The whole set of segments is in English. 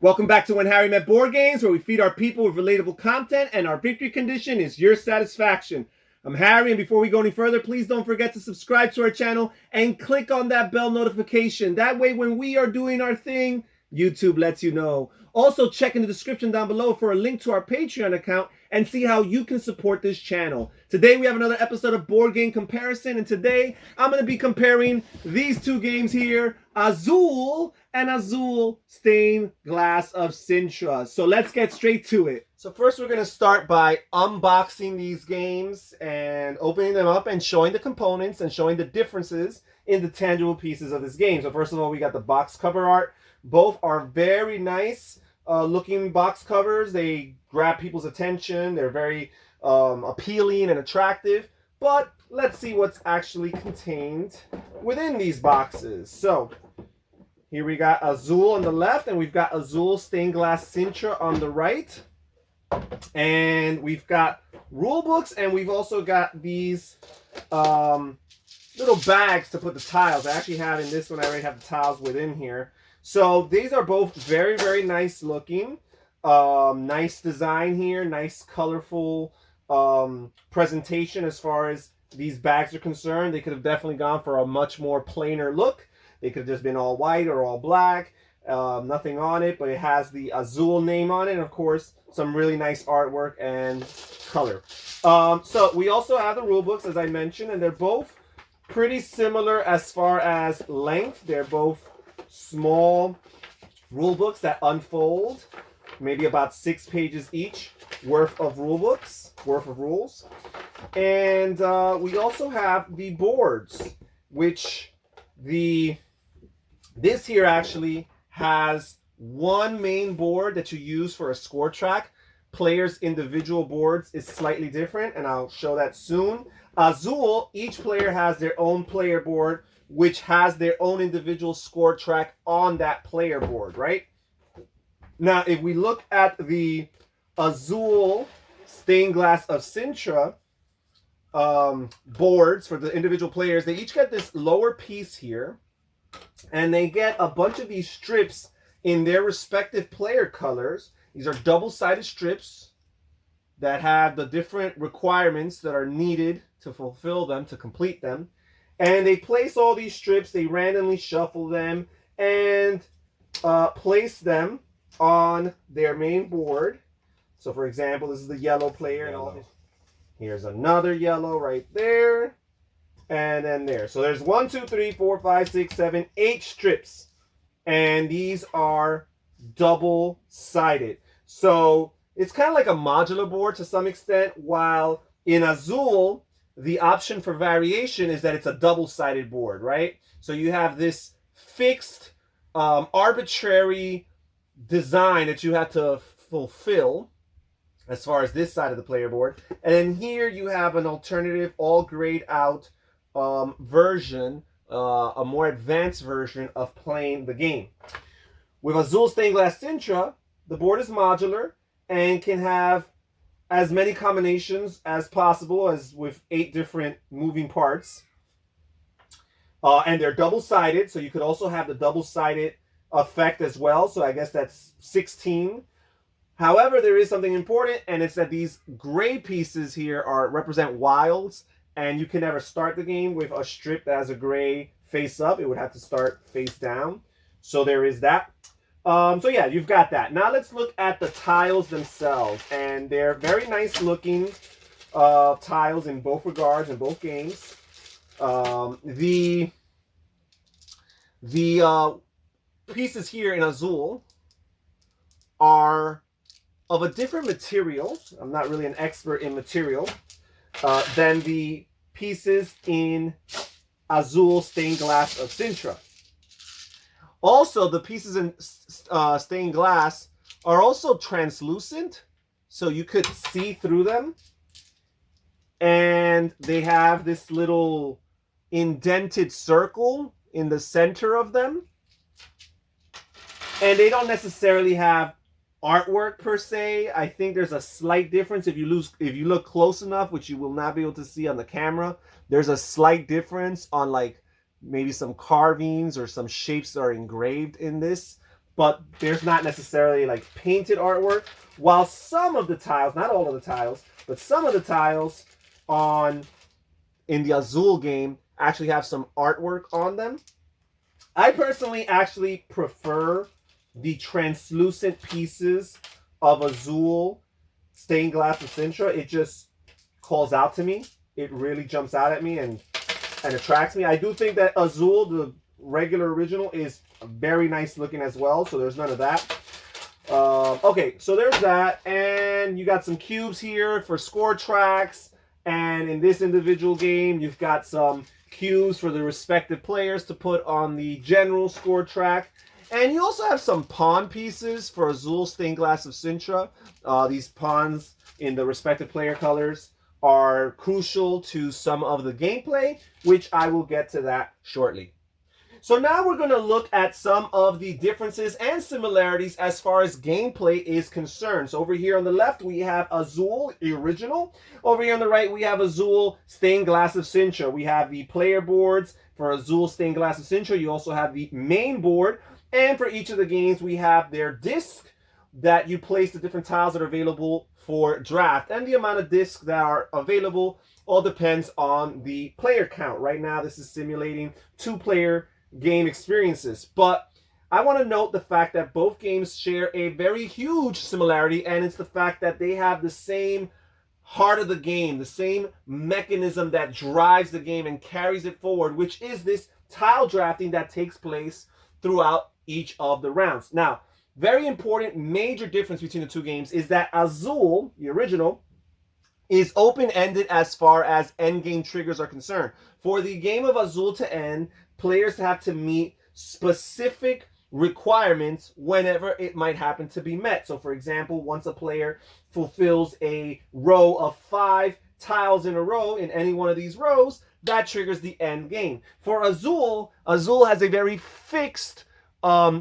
Welcome back to When Harry Met Board Games, where we feed our people with relatable content, and our victory condition is your satisfaction. I'm Harry, and before we go any further, please don't forget to subscribe to our channel and click on that bell notification. That way, when we are doing our thing, YouTube lets you know. Also, check in the description down below for a link to our Patreon account and see how you can support this channel. Today, we have another episode of Board Game Comparison, and today, I'm going to be comparing these two games here, Azul and Azul Stained Glass of Sintra. So let's get straight to it. So first we're going to start by unboxing these games and opening them up and showing the components and showing the differences in the tangible pieces of this game. So first of all, we got the box cover art. Both are very nice looking box covers. They grab people's attention. They're very appealing and attractive. But let's see what's actually contained within these boxes. So here we got Azul on the left, and we've got Azul Stained Glass Sintra on the right. And we've got rule books, and we've also got these little bags to put the tiles. I actually have in this one, I already have the tiles within here. So these are both very, very nice looking. Nice design here, nice colorful presentation as far as these bags are concerned. They could have definitely gone for a much more plainer look. They could have just been all white or all black. Nothing on it, but it has the Azul name on it, and of course some really nice artwork and color. So we also have the rule books, as I mentioned, and they're both pretty similar as far as length. They're both small rule books that unfold, maybe about 6 pages each worth of rule books, worth of rules. And we also have the boards, which this here actually has one main board that you use for a score track. Players' individual boards is slightly different, and I'll show that soon. Azul, each player has their own player board, which has their own individual score track on that player board, right? Now, if we look at the Azul Stained Glass of Sintra boards for the individual players, they each get this lower piece here, and they get a bunch of these strips in their respective player colors. These are double-sided strips that have the different requirements that are needed to fulfill them, to complete them. And they place all these strips, they randomly shuffle them, and place them on their main board. So for example, this is the yellow player. And all this. Here's another yellow right there. And then there. So there's 1, 2, 3, 4, 5, 6, 7, 8 strips. And these are double-sided. So it's kind of like a modular board to some extent, while in Azul, the option for variation is that it's a double-sided board, right? So you have this fixed, arbitrary design that you have to fulfill as far as this side of the player board. And then here you have an alternative, all grayed out version, a more advanced version of playing the game. With Azul Stained Glass Sintra, the board is modular and can have as many combinations as possible, as with 8 different moving parts. And they're double-sided, so you could also have the double-sided effect as well. So I guess that's 16. However, there is something important, and it's that these gray pieces here represent wilds, and you can never start the game with a strip that has a gray face up. It would have to start face down. So there is that. So yeah, you've got that. Now let's look at the tiles themselves. And they're very nice looking tiles in both regards, in both games. The pieces here in Azul are of a different material. I'm not really an expert in material. Than the pieces in Azul Stained Glass of Sintra. Also, the pieces in stained glass are also translucent, so you could see through them. And they have this little indented circle in the center of them. And they don't necessarily have artwork per se. I think there's a slight difference if you look close enough, which you will not be able to see on the camera. There's a slight difference on like maybe some carvings or some shapes that are engraved in this. but there's not necessarily like painted artwork. While some of the tiles, not all of the tiles, but some of the tiles in the Azul game actually have some artwork on them. I personally actually prefer the translucent pieces of Azul stained glass of Sintra. It just calls out to me. It really jumps out at me and attracts me. I do think that Azul, the regular original, is very nice looking as well, so there's none of that. Okay, so there's that, and you got some cubes here for score tracks, and in this individual game, you've got some cubes for the respective players to put on the general score track, and you also have some pawn pieces for Azul stained glass of Sintra. These pawns in the respective player colors are crucial to some of the gameplay, which I will get to that shortly. So now we're going to look at some of the differences and similarities as far as gameplay is concerned. So over here on the left, we have Azul, the original. Over here on the right, we have Azul, stained glass of Sintra. We have the player boards for Azul, stained glass of Sintra. You also have the main board. And for each of the games, we have their disc that you place the different tiles that are available for draft. And the amount of discs that are available all depends on the player count. Right now, this is simulating 2-player game experiences, but I want to note the fact that both games share a very huge similarity, and it's the fact that they have the same heart of the game, the same mechanism that drives the game and carries it forward, which is this tile drafting that takes place throughout each of the rounds. Now, very important major difference between the two games is that Azul, the original, is open-ended as far as endgame triggers are concerned. For the game of Azul to end, players have to meet specific requirements whenever it might happen to be met. So for example, once a player fulfills a row of 5 tiles in a row in any one of these rows, that triggers the end game. For Azul, Azul has a very fixed,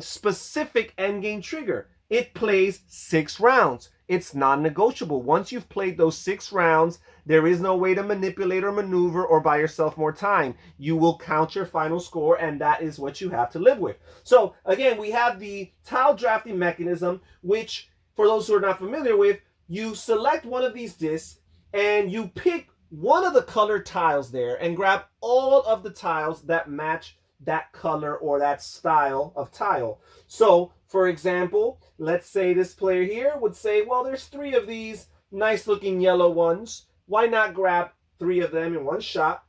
specific end game trigger. It plays 6 rounds. It's non-negotiable. Once you've played those 6 rounds, there is no way to manipulate or maneuver or buy yourself more time. You will count your final score, and that is what you have to live with. So again, we have the tile drafting mechanism, which for those who are not familiar with, you select one of these discs and you pick one of the colored tiles there and grab all of the tiles that match that color or that style of tile. So for example, let's say this player here would say, well, there's 3 of these nice looking yellow ones. Why not grab 3 of them in one shot?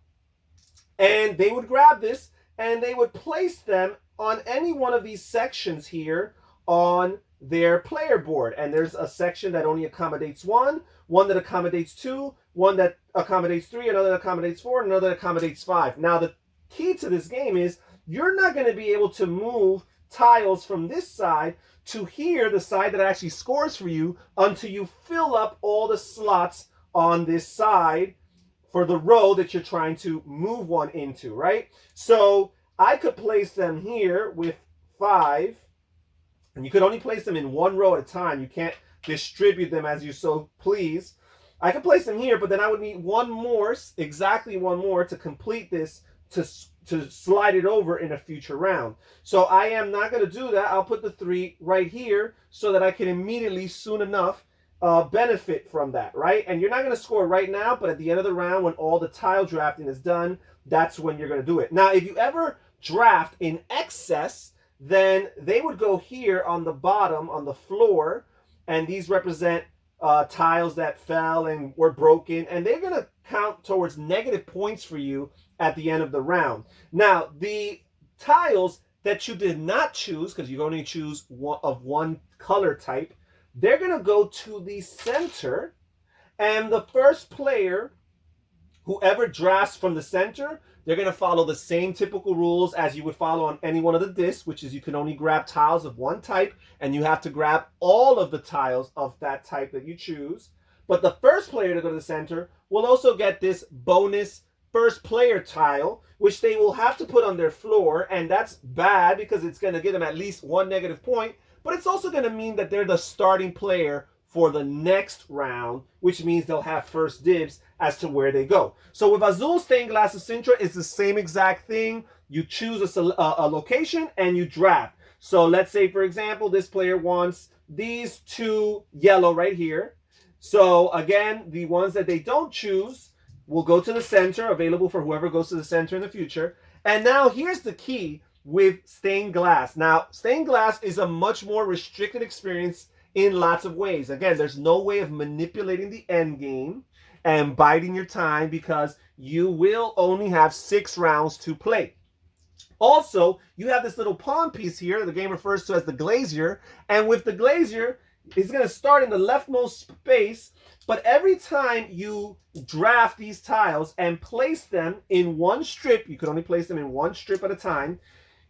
And they would grab this and they would place them on any one of these sections here on their player board. And there's a section that only accommodates 1, one that accommodates 2, one that accommodates 3, another that accommodates 4, and another that accommodates 5. Now, the key to this game is you're not going to be able to move tiles from this side to here, the side that actually scores for you, until you fill up all the slots on this side for the row that you're trying to move one into, right? So I could place them here with 5, and you could only place them in one row at a time. You can't distribute them as you so please. I could place them here, but then I would need one more, exactly one more, to complete this, to slide it over in a future round. So I am not going to do that. I'll put the 3 right here so that I can immediately, soon enough, benefit from that, right? And you're not going to score right now, but at the end of the round, when all the tile drafting is done, that's when you're going to do it. Now, if you ever draft in excess, then they would go here on the bottom, on the floor, and these represent tiles that fell and were broken, and they're going to count towards negative points for you at the end of the round. Now, the tiles that you did not choose, because you only choose one color type, they're going to go to the center, and the first player, whoever drafts from the center, they're going to follow the same typical rules as you would follow on any one of the discs, which is you can only grab tiles of one type, and you have to grab all of the tiles of that type that you choose. But the first player to go to the center will also get this bonus first player tile, which they will have to put on their floor, and that's bad because it's going to give them at least 1 negative point, but it's also going to mean that they're the starting player for the next round, which means they'll have first dibs as to where they go. So with Azul stained glass of Sintra, it's the same exact thing. You choose a location and you draft. So let's say, for example, this player wants these 2 yellow right here. So again, the ones that they don't choose will go to the center, available for whoever goes to the center in the future. And now here's the key with stained glass. Now, stained glass is a much more restricted experience in lots of ways. Again, there's no way of manipulating the end game and biding your time because you will only have 6 rounds to play. Also, you have this little pawn piece here the game refers to as the glazier. And with the glazier, it's going to start in the leftmost space. But every time you draft these tiles and place them in one strip, you can only place them in one strip at a time,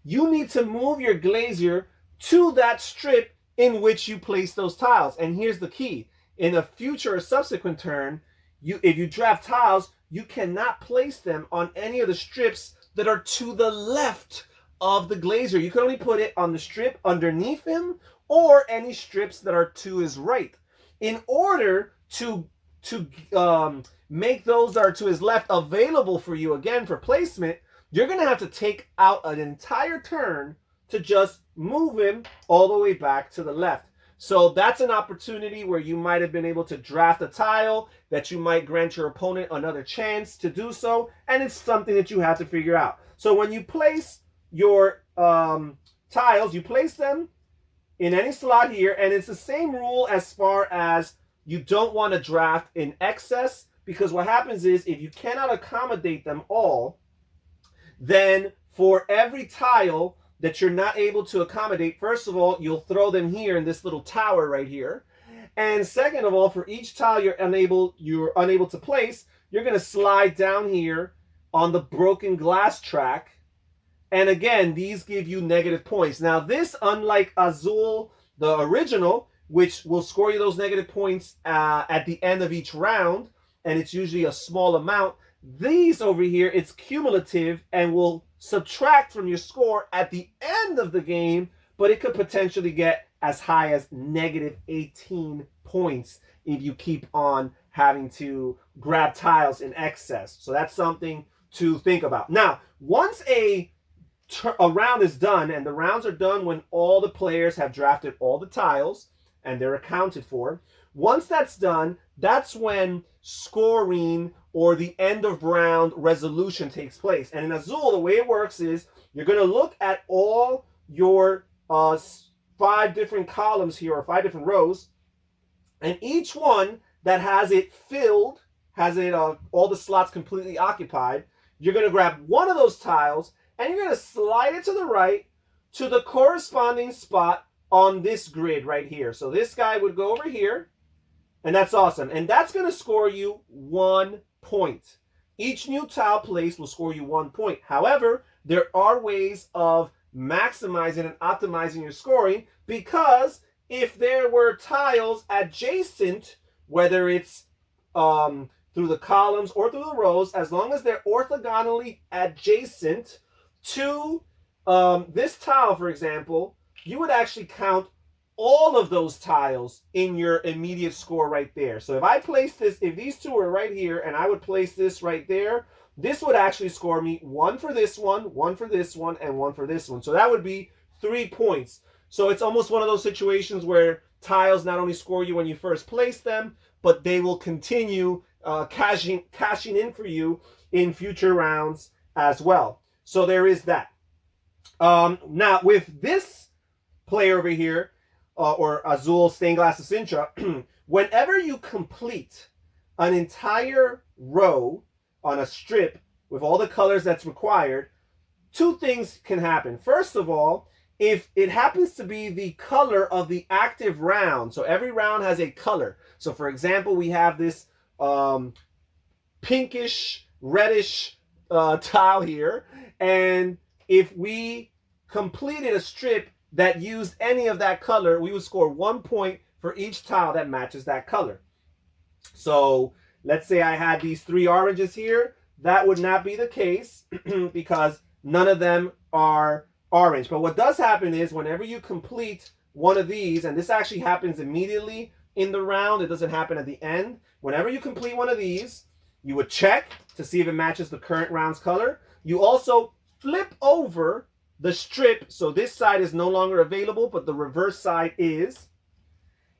you need to move your glazier to that strip in which you place those tiles. And here's the key. In a future or subsequent turn, if you draft tiles, you cannot place them on any of the strips that are to the left of the glazier. You can only put it on the strip underneath him or any strips that are to his right. In order to make those that are to his left available for you again for placement, you're going to have to take out an entire turn to just move him all the way back to the left. So that's an opportunity where you might have been able to draft a tile that you might grant your opponent another chance to do so, and it's something that you have to figure out. So when you place your tiles, you place them in any slot here, and it's the same rule as far as you don't want to draft in excess, because what happens is if you cannot accommodate them all, then for every tile that you're not able to accommodate, first of all, you'll throw them here in this little tower right here. And second of all, for each tile you're unable to place, you're going to slide down here on the broken glass track. And again, these give you negative points. Now this, unlike Azul, the original, which will score you those negative points at the end of each round, and it's usually a small amount, these over here, it's cumulative and will subtract from your score at the end of the game, but it could potentially get as high as negative 18 points if you keep on having to grab tiles in excess. So that's something to think about. Now, once a round is done, and the rounds are done when all the players have drafted all the tiles and they're accounted for, once that's done, that's when scoring or the end of round resolution takes place. And in Azul, the way it works is you're going to look at all your 5 different columns here, or 5 different rows, and each one that has it filled, has it all the slots completely occupied, you're going to grab one of those tiles and you're going to slide it to the right to the corresponding spot on this grid right here. So this guy would go over here, and that's awesome. And that's going to score you 1 point. Each new tile placed will score you 1 point. However, there are ways of maximizing and optimizing your scoring, because if there were tiles adjacent, whether it's through the columns or through the rows, as long as they're orthogonally adjacent to this tile, for example, you would actually count all of those tiles in your immediate score right there. So if I place this, if these two are right here and I would place this right there, this would actually score me 1 for this one, 1 for this one, and 1 for this one. So that would be 3 points. So it's almost one of those situations where tiles not only score you when you first place them, but they will continue cashing in for you in future rounds as well. So there is that. Now with this player over here, or Azul Stained Glass of Sintra, whenever you complete an entire row on a strip with all the colors that's required, 2 things can happen. First of all, if it happens to be the color of the active round, so every round has a color. So for example, we have this pinkish, reddish tile here, and if we completed a strip that used any of that color, we would score 1 point for each tile that matches that color. So let's say I had these 3 oranges here. That would not be the case because none of them are orange. But what does happen is whenever you complete one of these, and this actually happens immediately in the round, it doesn't happen at the end. Whenever you complete one of these, you would check to see if it matches the current round's color. You also flip over the strip. So this side is no longer available, but the reverse side is.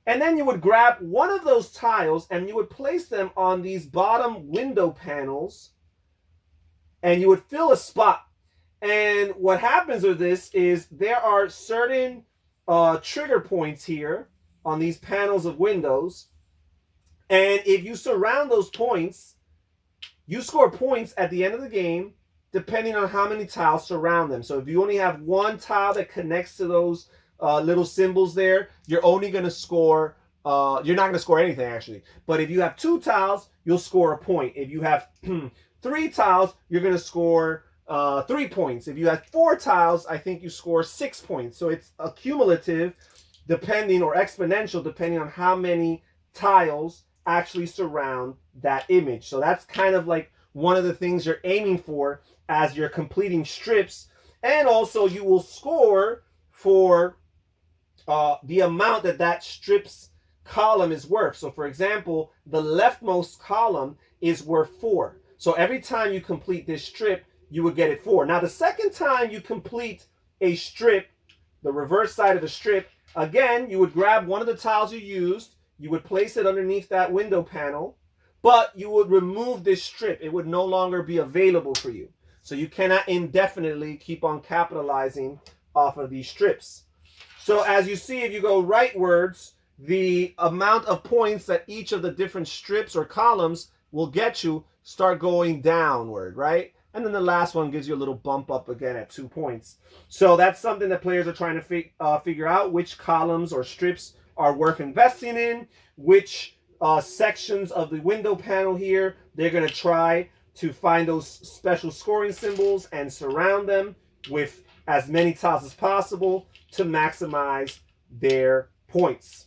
And then you would grab one of those tiles and you would place them on these bottom window panels and you would fill a spot. And what happens with this is there are certain trigger points here on these panels of windows. And if you surround those points, you score points at the end of the game depending on how many tiles surround them. So if you only have one tile that connects to those little symbols there, you're only going to score, you're not going to score anything actually. But if you have 2 tiles, you'll score a point. If you have 3 tiles, you're going to score 3 points. If you have 4 tiles, I think you score 6 points. So it's accumulative depending, or exponential depending on how many tiles actually surround that image. So that's kind of like one of the things you're aiming for as you're completing strips. And also you will score for the amount that strip's column is worth. So for example, the leftmost column is worth 4. So every time you complete this strip, you would get it 4. Now the second time you complete a strip, the reverse side of the strip, again, you would grab one of the tiles you used, you would place it underneath that window panel, but you would remove this strip. It would no longer be available for you. So you cannot indefinitely keep on capitalizing off of these strips. So as you see, if you go rightwards, the amount of points that each of the different strips or columns will get you start going downward, right? And then the last one gives you a little bump up again at 2 points. So that's something that players are trying to figure out, which columns or strips are worth investing in, which sections of the window panel here they're going to try to find those special scoring symbols and surround them with as many tiles as possible to maximize their points.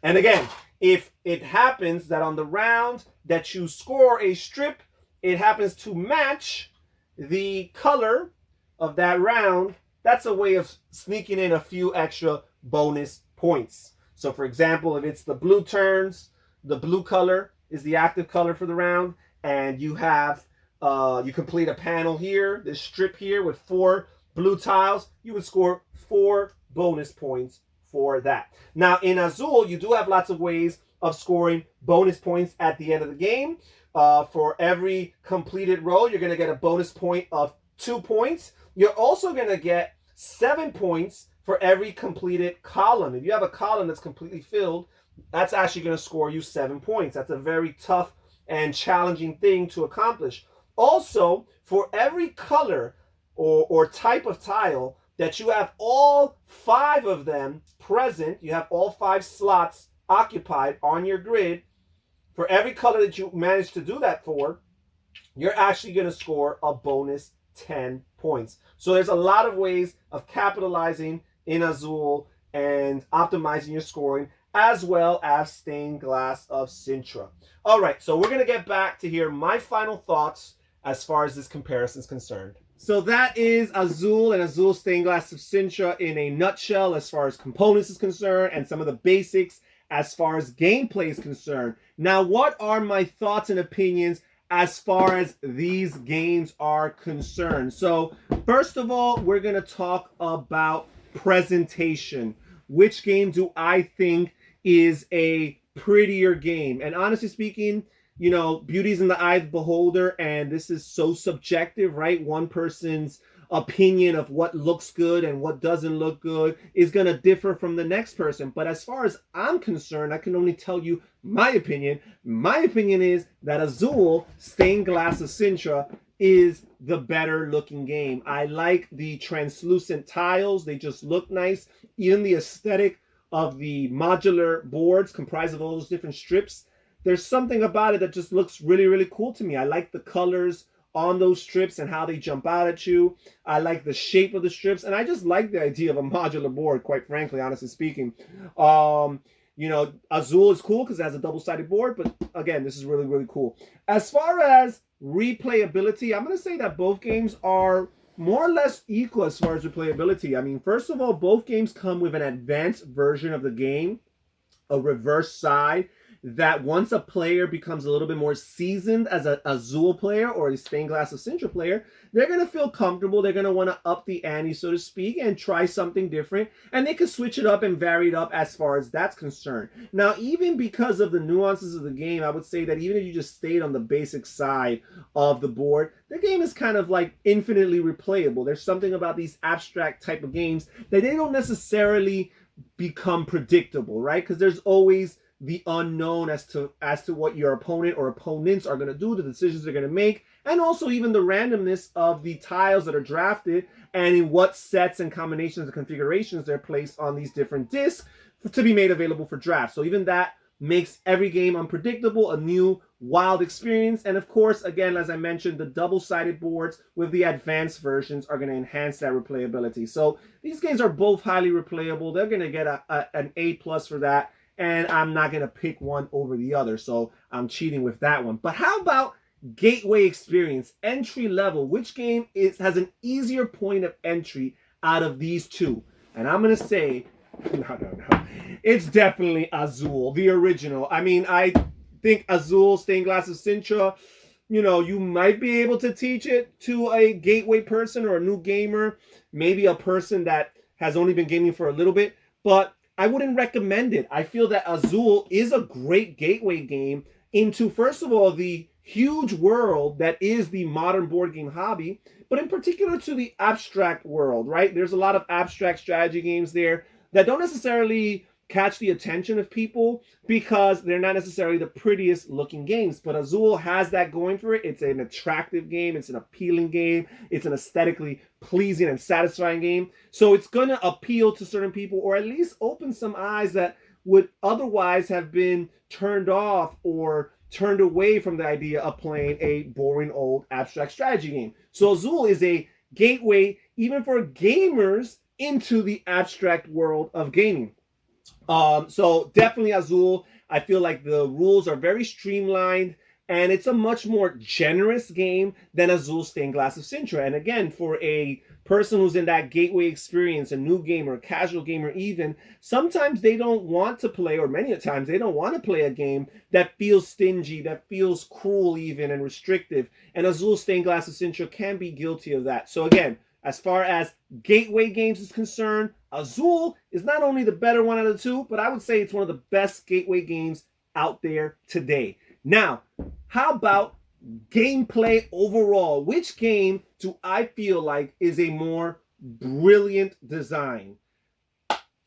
And again, if it happens that on the round that you score a strip, it happens to match the color of that round, that's a way of sneaking in a few extra bonus points. So for example, if it's the blue turns, the blue color is the active color for the round, and you have you complete a panel here, this strip here with 4 blue tiles, you would score 4 bonus points for that. Now in Azul, you do have lots of ways of scoring bonus points at the end of the game. For every completed row, you're going to get a bonus point of 2 points. You're also going to get 7 points for every completed column. If you have a column that's completely filled, that's actually going to score you 7 points. That's a very tough and challenging thing to accomplish. Also, for every color or type of tile that you have all 5 of them present, you have all 5 slots occupied on your grid, for every color that you manage to do that for, you're actually going to score a bonus 10 points. So there's a lot of ways of capitalizing in Azul and optimizing your scoring, as well as stained glass of Sintra. All right, so we're going to get back to hear my final thoughts as far as this comparison is concerned. So that is Azul and Azul stained glass of Sintra in a nutshell as far as components is concerned and some of the basics as far as gameplay is concerned. Now, what are my thoughts and opinions as far as these games are concerned? So first of all, we're going to talk about presentation. Which game do I think is a prettier game? And honestly speaking, you know, beauty's in the eye of the beholder, and this is so subjective, right? One person's opinion of what looks good and what doesn't look good is going to differ from the next person. But as far as I'm concerned, I can only tell you my opinion. My opinion is that Azul stained glass of Sintra is the better looking game. I like the translucent tiles. They just look nice. Even the aesthetic of the modular boards comprised of all those different strips, there's something about it that just looks really, really cool to me. I like the colors on those strips and how they jump out at you. I like the shape of the strips, and I just like the idea of a modular board, quite frankly, honestly speaking. You know, Azul is cool because it has a double-sided board, but again, this is really, really cool. As far as replayability, I'm going to say that both games are more or less equal as far as replayability. I mean, first of all, both games come with an advanced version of the game, a reverse side. that once a player becomes a little bit more seasoned as a Azul player or a stained glass of Sintra player, they're going to feel comfortable. They're going to want to up the ante, so to speak, and try something different. And they can switch it up and vary it up as far as that's concerned. Now, even because of the nuances of the game, I would say that even if you just stayed on the basic side of the board, the game is kind of like infinitely replayable. There's something about these abstract type of games that they don't necessarily become predictable, right? Because there's always the unknown as to what your opponent or opponents are going to do, the decisions they're going to make, and also even the randomness of the tiles that are drafted and in what sets and combinations and configurations they're placed on these different discs to be made available for draft. So even that makes every game unpredictable, a new wild experience. And of course, again, as I mentioned, the double-sided boards with the advanced versions are going to enhance that replayability. So these games are both highly replayable. They're going to get an A+ for that. And I'm not going to pick one over the other, so I'm cheating with that one. But how about gateway experience, entry level? Which game has an easier point of entry out of these two? And I'm going to say, no. It's definitely Azul, the original. I mean, I think Azul, Stained Glass of Sintra, you know, you might be able to teach it to a gateway person or a new gamer, maybe a person that has only been gaming for a little bit, but I wouldn't recommend it. I feel that Azul is a great gateway game into, first of all, the huge world that is the modern board game hobby, but in particular to the abstract world, right? There's a lot of abstract strategy games there that don't necessarily catch the attention of people because they're not necessarily the prettiest looking games. But Azul has that going for it. It's an attractive game. It's an appealing game. It's an aesthetically pleasing and satisfying game. So it's going to appeal to certain people, or at least open some eyes that would otherwise have been turned off or turned away from the idea of playing a boring old abstract strategy game. So Azul is a gateway even for gamers into the abstract world of gaming. So definitely Azul. I feel like the rules are very streamlined, and it's a much more generous game than Azul Stained Glass of Sintra. And again, for a person who's in that gateway experience, a new gamer, a casual gamer even, sometimes they don't want to play, or many times they don't want to play a game that feels stingy, that feels cruel even and restrictive. And Azul Stained Glass of Sintra can be guilty of that. So again, as far as gateway games is concerned, Azul is not only the better one out of the two, but I would say it's one of the best gateway games out there today. Now, how about gameplay overall? Which game do I feel like is a more brilliant design?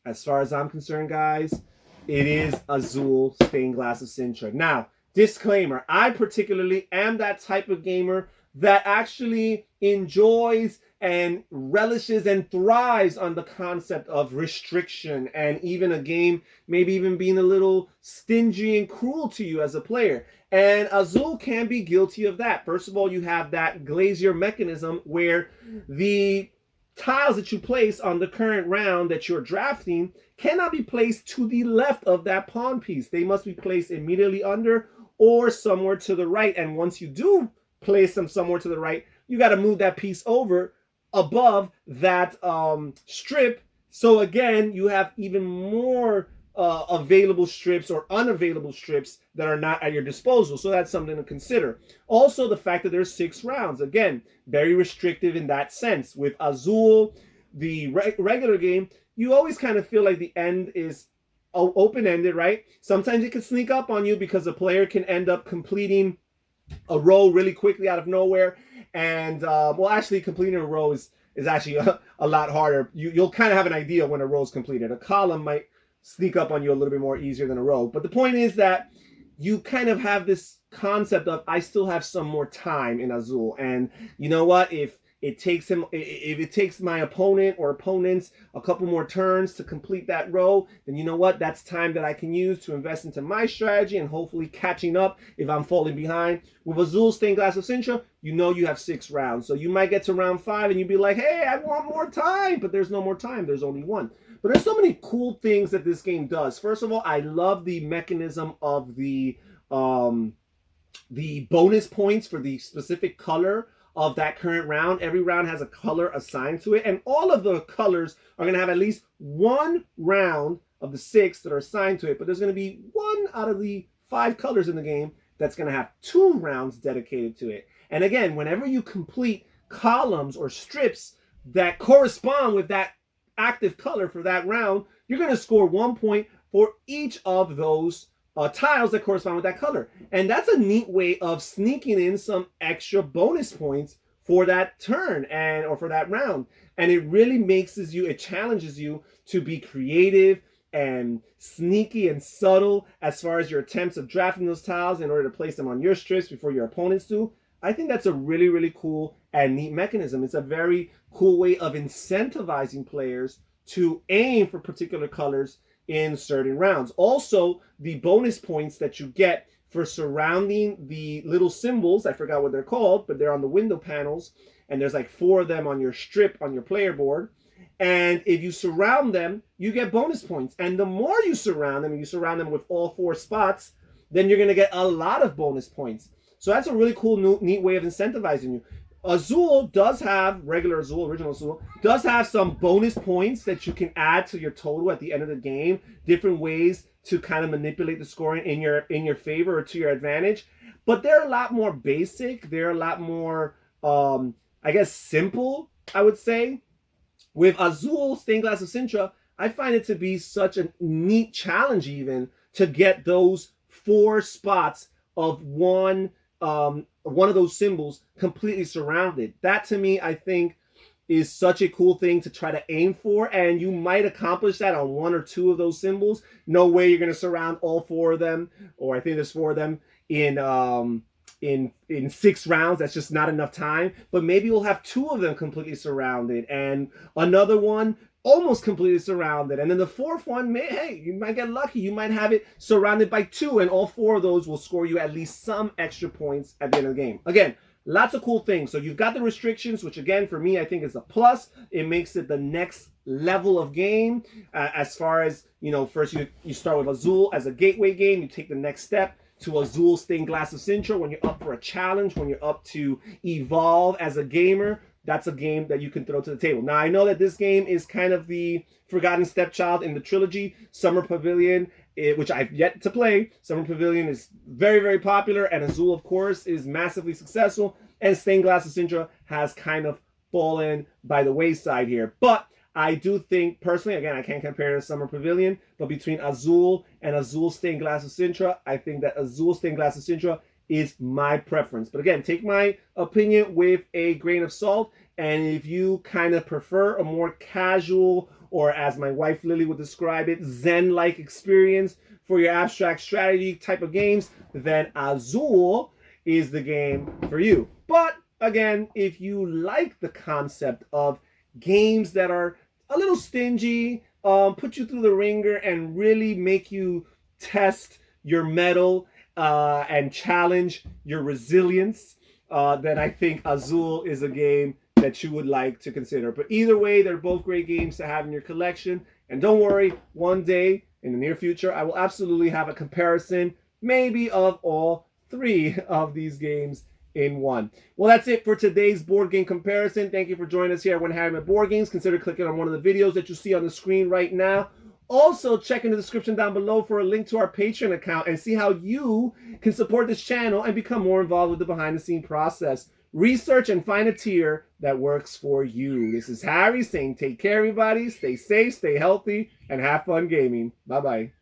As far as I'm concerned, guys, it is Azul Stained Glass of Sintra. Now, disclaimer, I particularly am that type of gamer that actually enjoys and relishes and thrives on the concept of restriction, and even a game maybe even being a little stingy and cruel to you as a player. And Azul can be guilty of that. First of all, you have that glazier mechanism where the tiles that you place on the current round that you're drafting cannot be placed to the left of that pawn piece. They must be placed immediately under or somewhere to the right. And once you do place them somewhere to the right, you got to move that piece over above that strip. So again, you have even more available strips or unavailable strips that are not at your disposal. So that's something to consider. Also, the fact that there's 6 rounds, again, very restrictive in that sense. With Azul, the regular game, you always kind of feel like the end is open-ended, right? Sometimes it can sneak up on you because a player can end up completing a row really quickly out of nowhere. And well, actually completing a row is actually a lot harder. You'll kind of have an idea when a row is completed. A column might sneak up on you a little bit more easier than a row. But the point is that you kind of have this concept of, I still have some more time in Azul. And you know what? If it takes my opponent or opponents a couple more turns to complete that row, then you know what? That's time that I can use to invest into my strategy and hopefully catching up if I'm falling behind. With Azul Stained Glass of Sintra, you know you have 6 rounds. So you might get to round 5 and you'd be like, hey, I want more time. But there's no more time. There's only one. But there's so many cool things that this game does. First of all, I love the mechanism of the bonus points for the specific color of that current round. Every round has a color assigned to it, and all of the colors are going to have at least one round of the 6 that are assigned to it, but there's going to be 1 out of the 5 colors in the game that's going to have 2 rounds dedicated to it. And again, whenever you complete columns or strips that correspond with that active color for that round, you're going to score 1 point for each of those tiles that correspond with that color. And that's a neat way of sneaking in some extra bonus points for that turn or for that round. And it really it challenges you to be creative and sneaky and subtle as far as your attempts of drafting those tiles in order to place them on your strips before your opponents do. I think that's a really, really cool and neat mechanism. It's a very cool way of incentivizing players to aim for particular colors in certain rounds. Also, the bonus points that you get for surrounding the little symbols, I forgot what they're called, but they're on the window panels, and there's like 4 of them on your strip on your player board. And if you surround them, you get bonus points. And the more you surround them, and you surround them with all 4 spots, then you're going to get a lot of bonus points. So that's a really cool, neat way of incentivizing you. Azul does have, regular Azul, original Azul, does have some bonus points that you can add to your total at the end of the game. Different ways to kind of manipulate the scoring in your favor or to your advantage. But they're a lot more basic. They're a lot more, I guess, simple, I would say. With Azul, Stained Glass of Sintra, I find it to be such a neat challenge even to get those 4 spots of one of those symbols completely surrounded. That to me, I think, is such a cool thing to try to aim for, and you might accomplish that on 1 or 2 of those symbols. No way you're going to surround all 4 of them, or I think there's 4 of them in 6 rounds. That's just not enough time. But maybe you'll have 2 of them completely surrounded, and another one almost completely surrounded, and then the 4th one, hey, you might get lucky. You might have it surrounded by 2, and all 4 of those will score you at least some extra points at the end of the game. Again, lots of cool things. So you've got the restrictions, which again, for me, I think is a plus. It makes it the next level of game. As far as, first you start with Azul as a gateway game. You take the next step to Azul Stained Glass of Sintra when you're up for a challenge, when you're up to evolve as a gamer. That's a game that you can throw to the table. Now, I know that this game is kind of the forgotten stepchild in the trilogy. Summer Pavilion, which I've yet to play. Summer Pavilion is very, very popular, and Azul, of course, is massively successful. And Stained Glass of Sintra has kind of fallen by the wayside here. But I do think, personally, again, I can't compare to Summer Pavilion, but between Azul and Azul Stained Glass of Sintra, I think that Azul Stained Glass of Sintra is my preference. But again, take my opinion with a grain of salt. And if you kind of prefer a more casual, or as my wife Lily would describe it, Zen-like experience for your abstract strategy type of games, then Azul is the game for you. But again, if you like the concept of games that are a little stingy, put you through the ringer and really make you test your mettle and challenge your resilience, then I think Azul is a game that you would like to consider. But either way, they're both great games to have in your collection. And don't worry, one day in the near future, I will absolutely have a comparison, maybe of all 3 of these games in one. Well, that's it for today's board game comparison. Thank you for joining us here at When Harry Met Board Games. Consider clicking on one of the videos that you see on the screen right now. Also, check in the description down below for a link to our Patreon account and see how you can support this channel and become more involved with the behind-the-scenes process. Research and find a tier that works for you. This is Harry saying take care, everybody. Stay safe, stay healthy, and have fun gaming. Bye-bye.